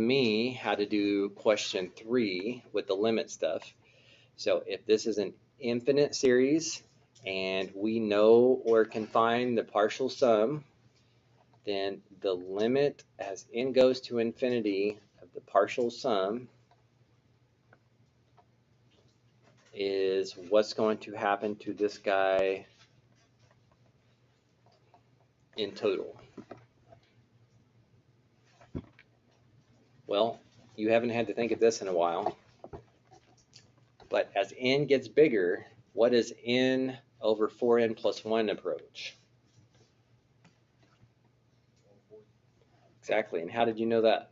me how to do question 3 with the limit stuff. So if this is an infinite series and we know or can find the partial sum, then the limit as n goes to infinity of the partial sum is what's going to happen to this guy in total. Well, you haven't had to think of this in a while, but as n gets bigger, what does n over 4n plus 1 approach? Exactly, and how did you know that?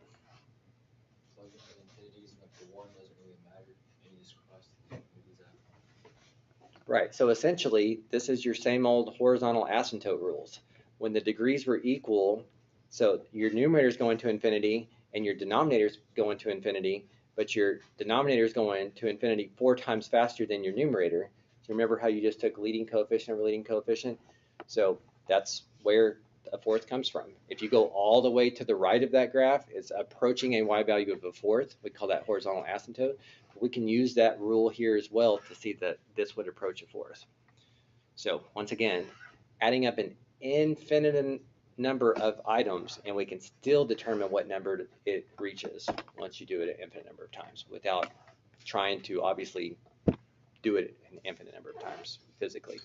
Right, so essentially, this is your same old horizontal asymptote rules. When the degrees were equal, so your numerator is going to infinity and your denominator is going to infinity, but your denominator is going to infinity 4 times faster than your numerator. So remember how you just took leading coefficient over leading coefficient? So that's where a fourth comes from. If you go all the way to the right of that graph, it's approaching a y value of a fourth. We call that horizontal asymptote. We can use that rule here as well to see that this would approach a fourth. So once again, adding up an infinite number of items, and we can still determine what number it reaches once you do it an infinite number of times without trying to obviously do it an infinite number of times physically.